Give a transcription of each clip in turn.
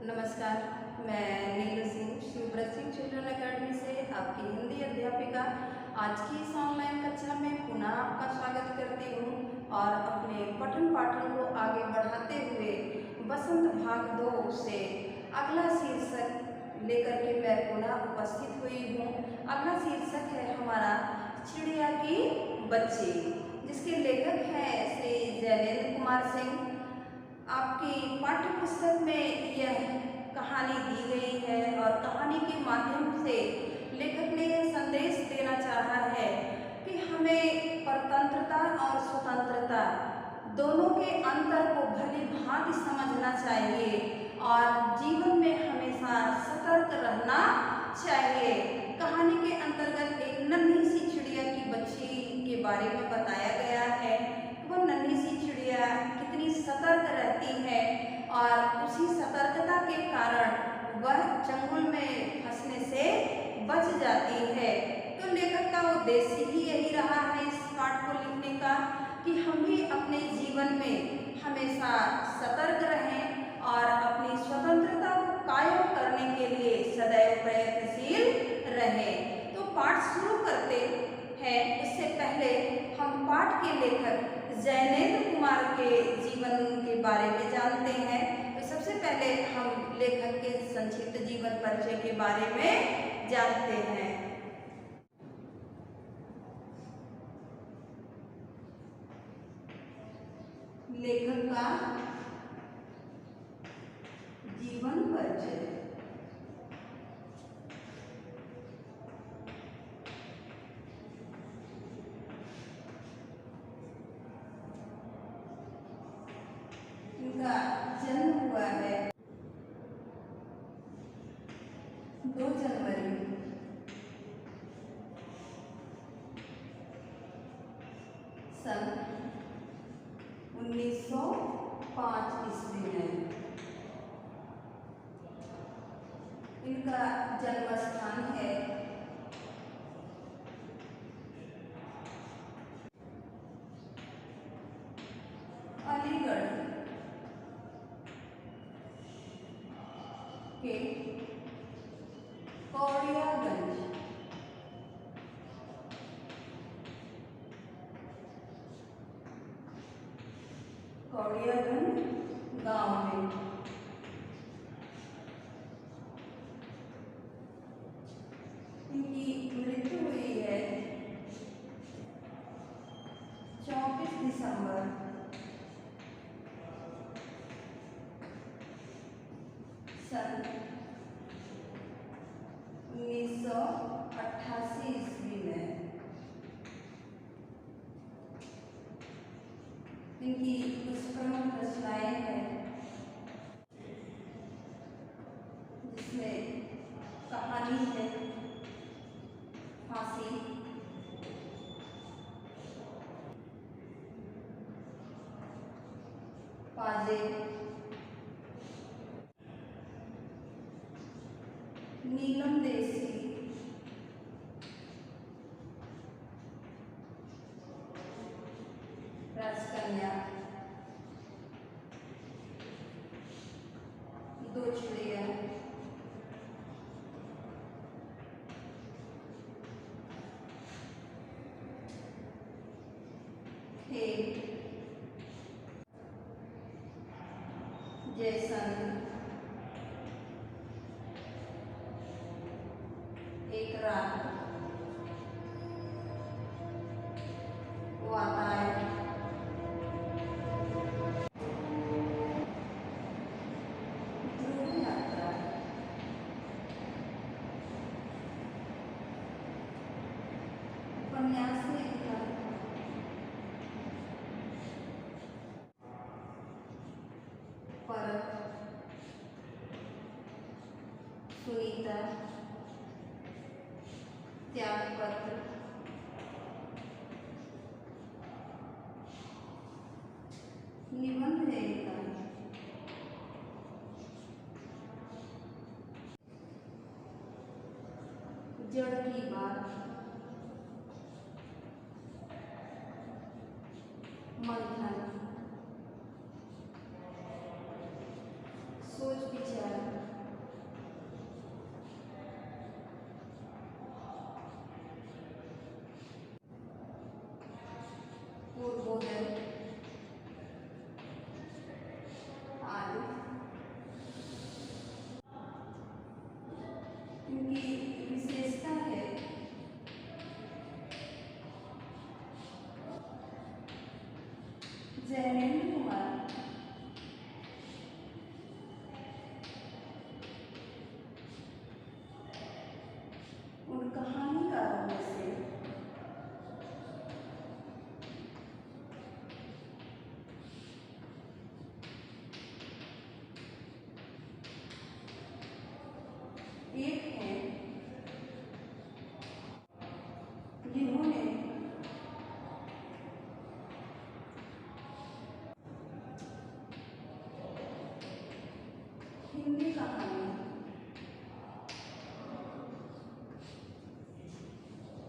नमस्कार, मैं नीलू Singh शिवव्रत Singh children academy से आपकी हिंदी अध्यापिका आज की इस ऑनलाइन कक्षा में पुनः आपका स्वागत करती हूँ और अपने पठन पाठन को आगे बढ़ाते हुए बसंत भाग 2 से अगला शीर्षक लेकर के मैं पुनः उपस्थित हुई हूँ। अगला शीर्षक है हमारा चिड़िया की बच्ची, जिसके लेखक हैं श्री जयेंद्र कुमार सिंह। आपकी पाठ्य पुस्तक में यह कहानी दी गई है और कहानी के माध्यम से लेखक ने यह संदेश देना चाहा है कि हमें परतंत्रता और स्वतंत्रता दोनों के अंतर को भली भांति समझना चाहिए और जीवन में हमेशा सतर्क रहना चाहिए। कहानी के अंतर्गत एक नन्ही सी चिड़िया की बच्ची के बारे में बताया गया है। वह नन्ही सी चिड़िया कितनी सतर्क रहती है और उसी सतर्कता के कारण वह चंगुल में फंसने से बच जाती है। तो लेखक का उद्देश्य ही यही रहा है इस पाठ को लिखने का कि हम भी अपने जीवन में हमेशा सतर्क रहें और अपनी स्वतंत्रता को कायम करने के लिए सदैव प्रयत्नशील रहें। तो पाठ शुरू करते हैं उससे पहले हम पाठ के लेखक जयेंद्र कुमार के जीवन के बारे में जानते हैं। तो सबसे पहले हम लेखक के संक्षिप्त जीवन परिचय के बारे में जानते हैं। लेखक का जीवन परिचय। इनका जन्म हुआ है 2 जनवरी सन 1905 ईस्वी में। इनका जन्म स्थान है अलीगढ़ के कौड़ियागंज गांव में। इनकी मृत्यु हुई है 24 दिसंबर सन 1988 ईस्वी में। इनकी कुछ प्रमुख रचनाएं हैं जिसमें कहानी है फांसी, पाजे, नीलम देसी, राजकन्या, 2 चिड़िया, खेल, जैसन, एक रात, वातायन, ध्रुव यात्रा, उपन्यास लेखन, परत, सुनीता, त्यागपत्र, निबंध लेखन, जड़ की बात, मंथन, सोच विचार, भोजन आदि। इनकी विशेषता है जैनेन्द्र कुमार उन कहानीकारों में से एक हैं जिन्होंने हिंदी कहानी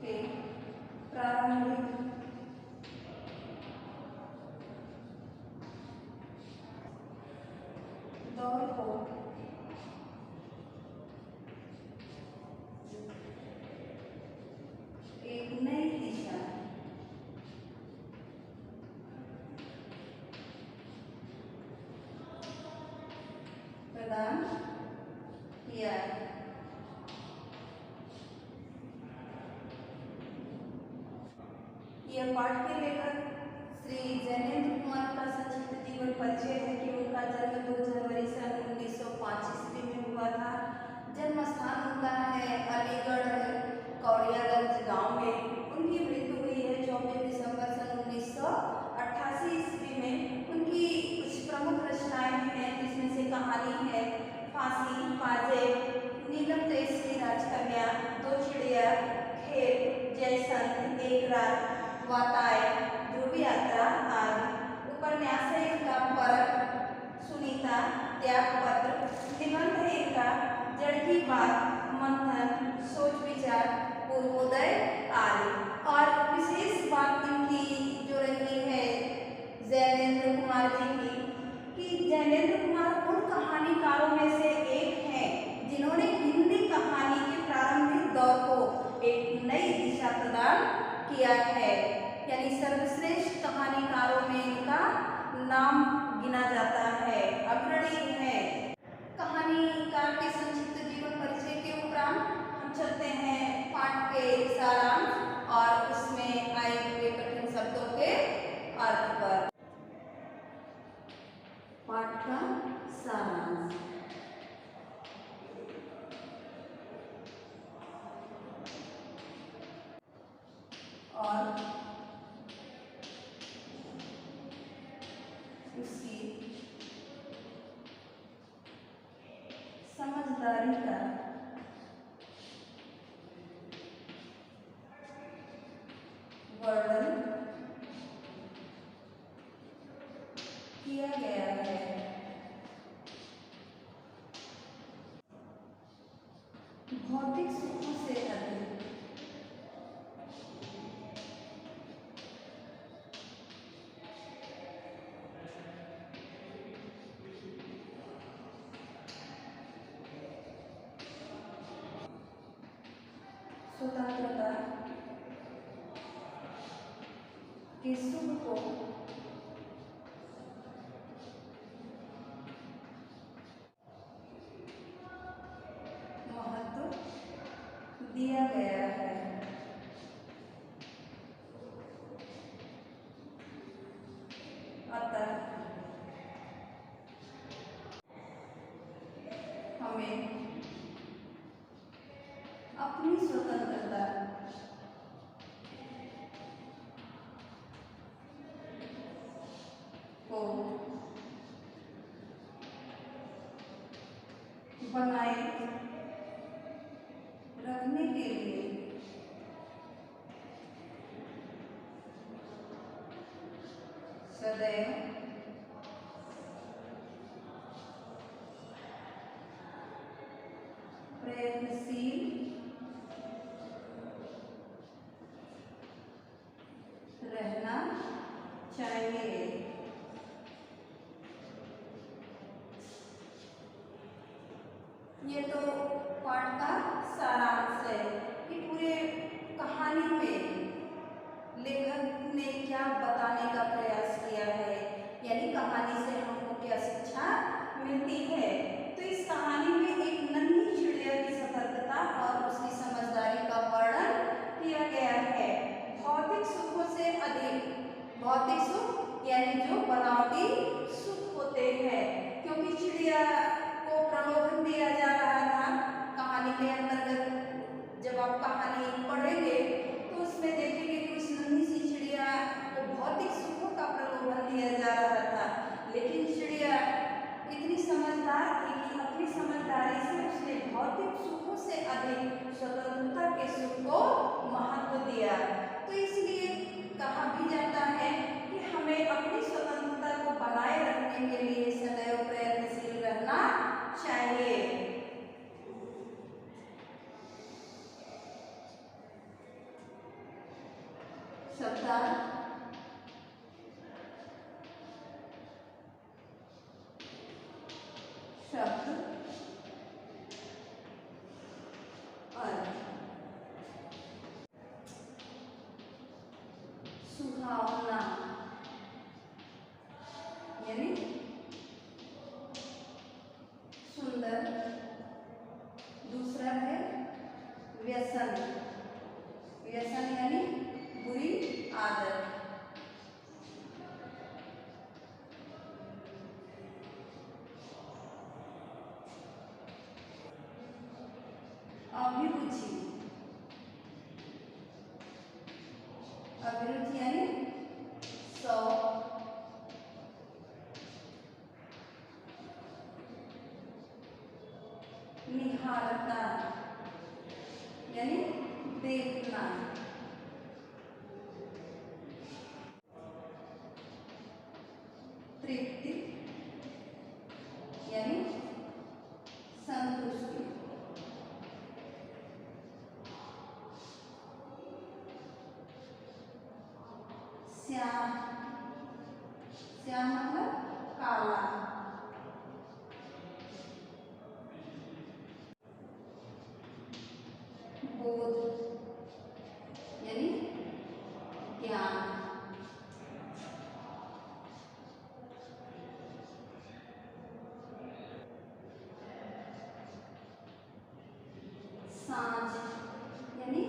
के प्रारंभिक दौर को एक नई दिशा प्रदान किया। यह पाठ के लेखक श्री जैनेन्द्र कुमार का संक्षिप्त जीवन परिचय है कि उनका जन्म 2 जनवरी सन 1905 ईस्वी में हुआ था। जन्म स्थान उनका है अलीगढ़ कौड़ियागंज गांव में। उनकी मृत्यु हुई है 24 दिसंबर सन 1988 ईस्वी में। उनकी कुछ प्रमुख रचनाएं हैं जिसमें से कहानी है फांसी, पाजेब, नीलम तेजसी राजकन्या, दो चिड़िया, खेल, जयसंत, एक रात, वाताय, ध्रुव यात्रा आदि। उपन्यास है इनका परख, सुनीता, त्यागपत्र। निबंध है इनका जड़ की बात, मंथन, सोच विचार, पूर्वोदय आदि। और विशेष बात इनकी जो रही है जैनेन्द्र कुमार जी की कि जैनेन्द्र कुमार उन कहानीकारों में से एक हैं जिन्होंने हिंदी कहानी के प्रारंभिक दौर को एक नई दिशा प्रदान किया है। यानी सर्वश्रेष्ठ कहानीकारों में इनका नाम गिना जाता है, अग्रणी है। कहानीकार के संक्षिप्त जीवन परिचय के उपरांत हम चलते हैं पाठ के सारांश और उसमें आए हुए कठिन शब्दों के अर्थ पर। पाठ का सारांश। और उसकी समझदारी का वर्णन किया गया है। भौतिक सुखों से अधिक स्वतंत्रता के सुख को महत्व दिया गया है। अतः हमें अपनी स्वतंत्रता को बनाए रखने के लिए सदैव प्रयत्नशील रहना चाहिए। ये तो पाठ का सारांश है कि पूरे कहानी में लेखक ने क्या बताने का प्रयास किया है, यानी कहानी से हमको क्या शिक्षा मिलती है। तो इस कहानी में एक नन्ही चिड़िया की सतर्कता और उसकी समझदारी का वर्णन किया गया है। भौतिक सुखों से अधिक, भौतिक सुख यानी जो बनावटी सुख होते हैं, क्योंकि चिड़िया को प्रलोभन दिया जा रहा था कहानी के अंतर्गत। जब आप कहानी पढ़ेंगे तो उसमें देखेंगे कि उस नन्ही सी चिड़िया को भौतिक सुखों का प्रलोभन दिया जा रहा था, लेकिन चिड़िया इतनी समझदार थी कि अपनी समझदारी से उसने भौतिक सुखों से अधिक स्वतंत्रता के सुख को महत्व दिया। तो इसलिए कहा भी जाता है कि हमें अपनी स्वतंत्रता को बनाए रखने के लिए सदैव प्रयत्नशील रहना चाहिए। शब्दार्थ शब्द अर्थ। सुहावना यानी सुंदर। दूसरा है व्यसन, व्यसन यानी बुरी आदत। अभिरुचि, अभिरुचि यानी शौक। निहारता यानी देखना। तृप्ति यानी संतुष्टि। श्याम, श्याम मतलब काला। बोध यानी ज्ञान। सांझ यानी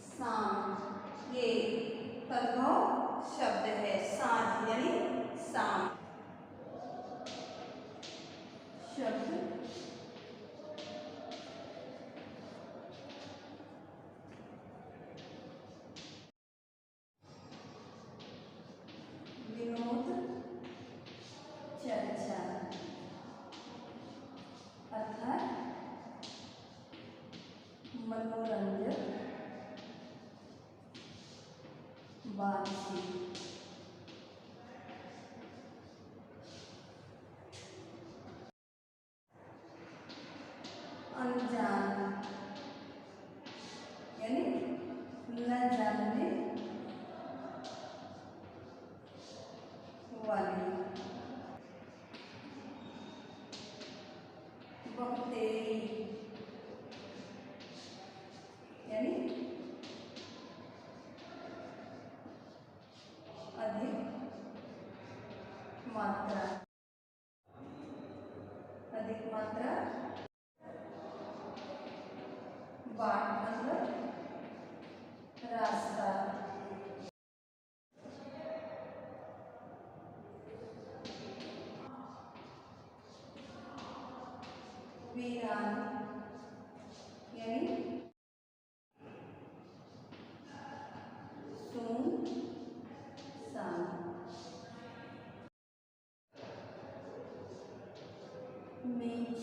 शाम, ये तद्भव शब्द है। सांझ यानी शाम। शब्द विनोद, चर्चा अर्थात मनोरंजक बातचीत। अनजान यानी न जानने वाली। बहुतेरी यानी अधिक मात्रा, अधिक मात्रा। बाट मतलब रास्ता। वीरान यानी सुनसान। मीच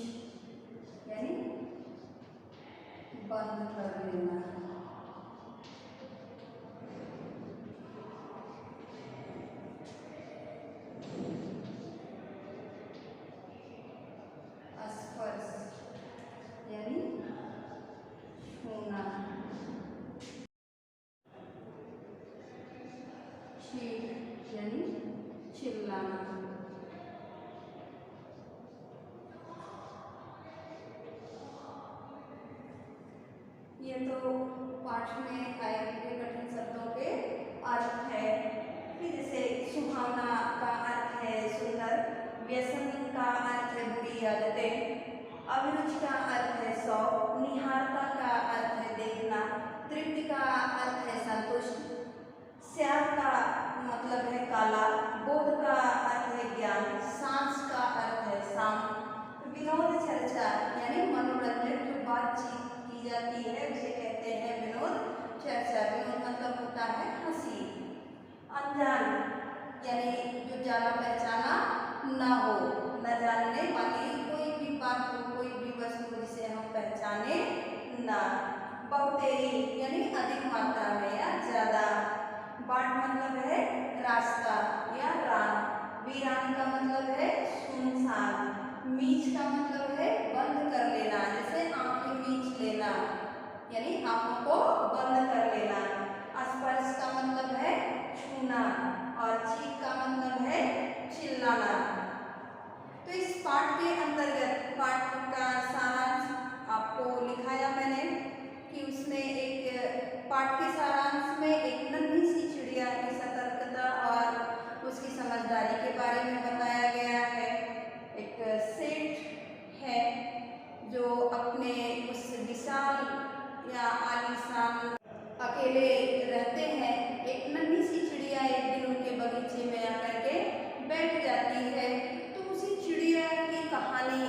यानी बंद कर देना। स्पर्श यानी छूना। चीख यानी चिल्लाना। ये तो पाठ में आए हुए कठिन शब्दों के अर्थ है कि जैसे सुहावना का अर्थ है सुंदर, व्यसन का अर्थ है बुरी आदतें, अभिरुचि का अर्थ है शौक, निहारता का अर्थ है देखना, तृप्ति का अर्थ है संतुष्ट, श्याम का मतलब है काला, बोध का अर्थ है ज्ञान, सांस का अर्थ है शाम, विनोद चर्चा यानी मनोरंजन जो बातचीत की जाती है उसे कहते हैं विनोद चर्चा। विनोद मतलब होता है हंसी। अनजान यानी जो जाना पहचाना ना हो, न जानने वाली कोई भी बात हो, कोई भी वस्तु जिसे हम पहचाने ना। बहुतेरी यानी अधिक मात्रा में या ज्यादा। बाट मतलब है रास्ता या राह। वीरान का मतलब है सुनसान। मीच का मतलब है बंद कर लेना, जैसे आंखें मीच लेना यानी आंखों को बंद कर लेना। स्पर्श का मतलब है छूना और चीख का मतलब है चिल्लाना। तो इस पाठ के अंतर्गत पाठ का सारांश आपको लिखाया मैंने कि उसमें एक पाठ के सारांश में एक नन्ही सी चिड़िया की सतर्कता और उसकी समझदारी के बारे में बताया गया है। एक सेठ है जो अपने उस विशाल या आलीशान अकेले रहते हैं। एक नन्ही सी चिड़िया एक दिन उनके बगीचे में आकर के बैठ जाती है। तो उसी चिड़िया की कहानी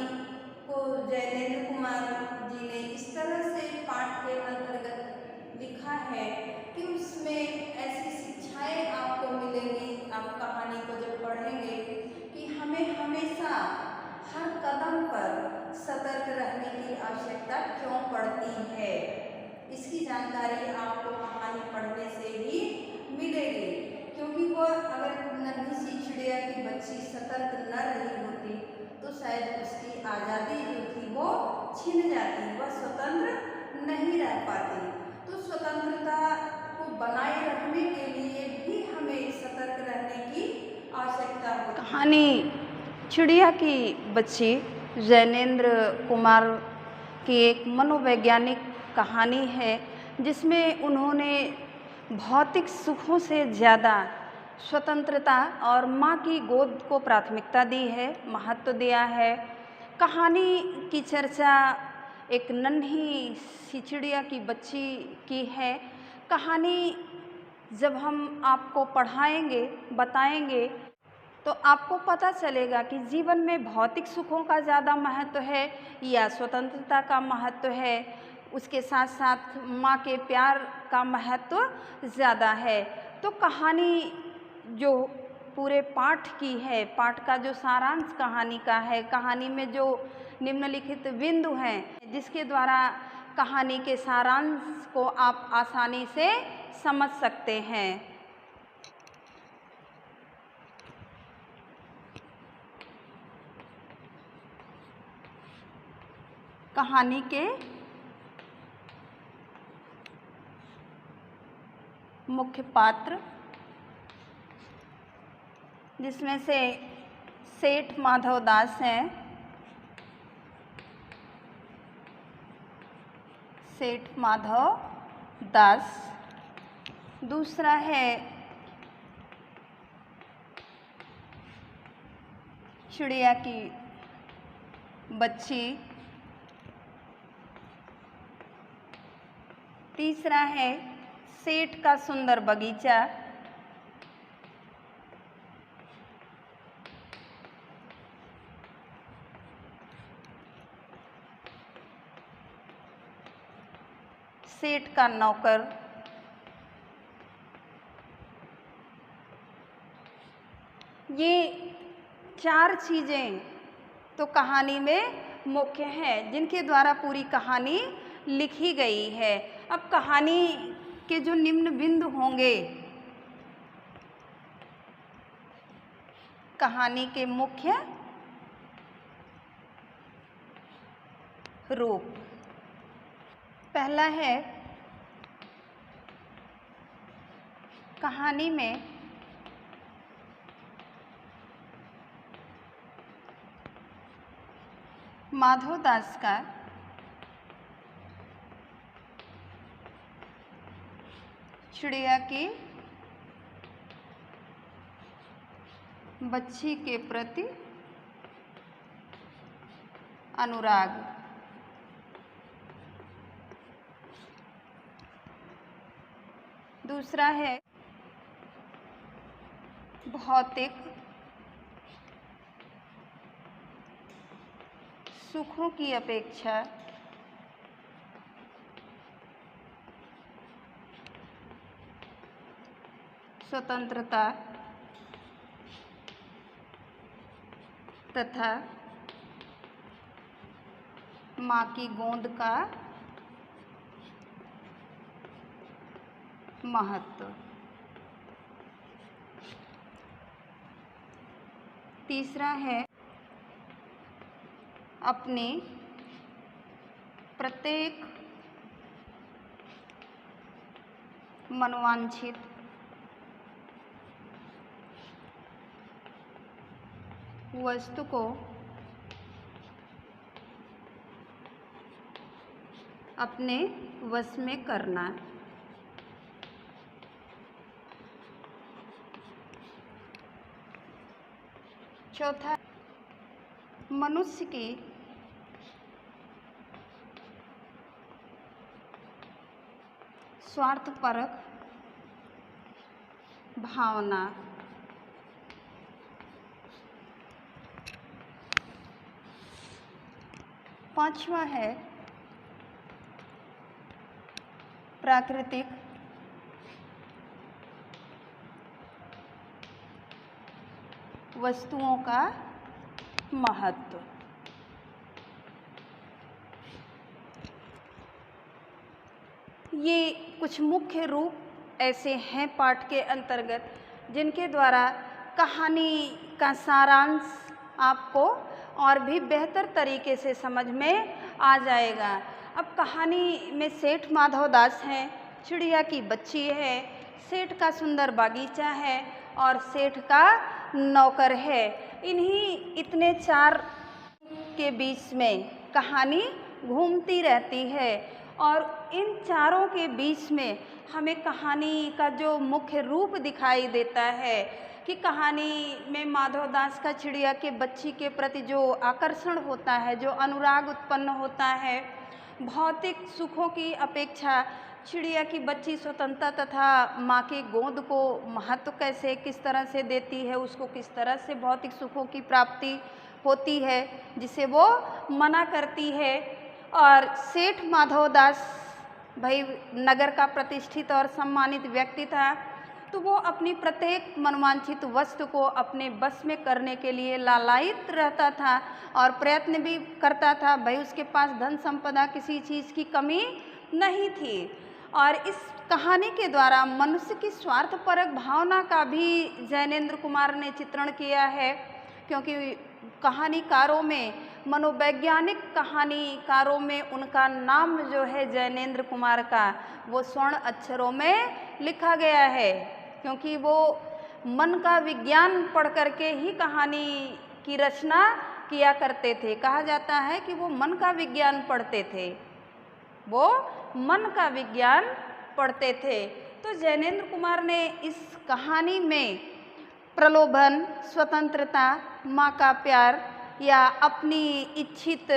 को जयनेंद्र कुमार जी ने इस तरह से पाठ के अंतर्गत लिखा है कि उसमें ऐसी शिक्षाएं आपको मिलेंगी आप कहानी को जब पढ़ेंगे कि हमें हमेशा हर कदम पर सतर्क रहने की आवश्यकता क्यों पड़ती है। इसकी जानकारी आपको कहानी पढ़ने से ही मिलेगी, क्योंकि वह अगर नन्ही सी चिड़िया की बच्ची सतर्क न रही होती तो शायद उसकी आज़ादी जो थी वो छिन जाती, वह स्वतंत्र नहीं रह पाती। तो स्वतंत्रता को बनाए रखने के लिए भी हमें सतर्क रहने की आवश्यकता होती है। कहानी चिड़िया की बच्ची जयनेंद्र कुमार की एक मनोवैज्ञानिक कहानी है जिसमें उन्होंने भौतिक सुखों से ज़्यादा स्वतंत्रता और माँ की गोद को प्राथमिकता दी है, महत्व दिया है। कहानी की चर्चा एक नन्ही सी चिड़िया की बच्ची की है। कहानी जब हम आपको पढ़ाएंगे बताएंगे तो आपको पता चलेगा कि जीवन में भौतिक सुखों का ज़्यादा महत्व है या स्वतंत्रता का महत्व है, उसके साथ साथ माँ के प्यार का महत्व ज़्यादा है। तो कहानी जो पूरे पाठ की है, पाठ का जो सारांश कहानी का है, कहानी में जो निम्नलिखित बिंदु हैं जिसके द्वारा कहानी के सारांश को आप आसानी से समझ सकते हैं। कहानी के मुख्य पात्र जिसमें से सेठ माधव दास हैं, सेठ माधव दास। दूसरा है चिड़िया की बच्ची। तीसरा है सेठ का सुंदर बगीचा। सेठ का नौकर। ये चार चीज़ें तो कहानी में मुख्य हैं जिनके द्वारा पूरी कहानी लिखी गई है। अब कहानी के जो निम्न बिंदु होंगे, कहानी के मुख्य रूप। पहला है कहानी में माधव दास का चिड़िया की बच्ची के प्रति अनुराग। दूसरा है भौतिक सुखों की अपेक्षा स्वतंत्रता तथा माँ की गोद का महत्व। तीसरा है अपने प्रत्येक मनोवांछित वस्तु को अपने वश में करना। चौथा, मनुष्य की स्वार्थपरक भावना। पांचवा है प्राकृतिक वस्तुओं का महत्व। ये कुछ मुख्य रूप ऐसे हैं पाठ के अंतर्गत जिनके द्वारा कहानी का सारांश आपको और भी बेहतर तरीके से समझ में आ जाएगा। अब कहानी में सेठ माधव दास हैं, चिड़िया की बच्ची है, सेठ का सुंदर बागीचा है और सेठ का नौकर है। इन्हीं इतने चार के बीच में कहानी घूमती रहती है और इन चारों के बीच में हमें कहानी का जो मुख्य रूप दिखाई देता है कि कहानी में माधव दास का चिड़िया के बच्ची के प्रति जो आकर्षण होता है, जो अनुराग उत्पन्न होता है, भौतिक सुखों की अपेक्षा चिड़िया की बच्ची स्वतंत्रता तथा माँ के गोद को महत्व कैसे किस तरह से देती है, उसको किस तरह से भौतिक सुखों की प्राप्ति होती है जिसे वो मना करती है। और सेठ माधव दास भाई नगर का प्रतिष्ठित और सम्मानित व्यक्ति था, तो वो अपनी प्रत्येक मनवांछित वस्तु को अपने बस में करने के लिए लालायित रहता था और प्रयत्न भी करता था। भाई उसके पास धन संपदा किसी चीज़ की कमी नहीं थी। और इस कहानी के द्वारा मनुष्य की स्वार्थपरक भावना का भी जैनेंद्र कुमार ने चित्रण किया है, क्योंकि कहानीकारों में, मनोवैज्ञानिक कहानीकारों में उनका नाम जो है जैनेंद्र कुमार का, वो स्वर्ण अक्षरों में लिखा गया है, क्योंकि वो मन का विज्ञान पढ़ करके ही कहानी की रचना किया करते थे। कहा जाता है कि वो मन का विज्ञान पढ़ते थे, वो मन का विज्ञान पढ़ते थे। तो जैनेंद्र कुमार ने इस कहानी में प्रलोभन, स्वतंत्रता, माँ का प्यार या अपनी इच्छित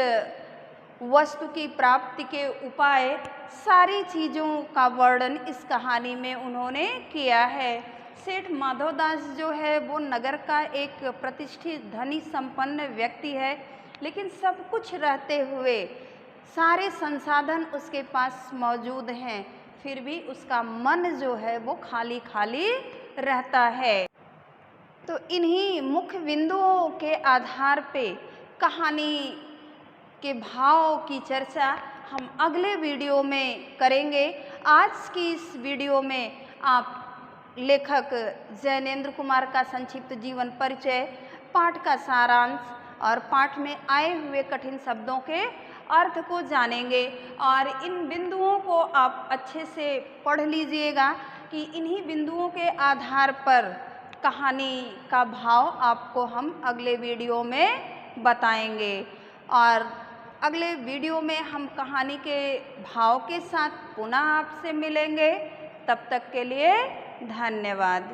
वस्तु की प्राप्ति के उपाय, सारी चीज़ों का वर्णन इस कहानी में उन्होंने किया है। सेठ माधव दास जो है वो नगर का एक प्रतिष्ठित धनी संपन्न व्यक्ति है, लेकिन सब कुछ रहते हुए, सारे संसाधन उसके पास मौजूद हैं, फिर भी उसका मन जो है वो खाली खाली रहता है। तो इन्हीं मुख्य बिंदुओं के आधार पे कहानी के भाव की चर्चा हम अगले वीडियो में करेंगे। आज की इस वीडियो में आप लेखक जैनेंद्र कुमार का संक्षिप्त जीवन परिचय, पाठ का सारांश और पाठ में आए हुए कठिन शब्दों के अर्थ को जानेंगे। और इन बिंदुओं को आप अच्छे से पढ़ लीजिएगा कि इन्हीं बिंदुओं के आधार पर कहानी का भाव आपको हम अगले वीडियो में बताएंगे। और अगले वीडियो में हम कहानी के भाव के साथ पुनः आपसे मिलेंगे। तब तक के लिए धन्यवाद।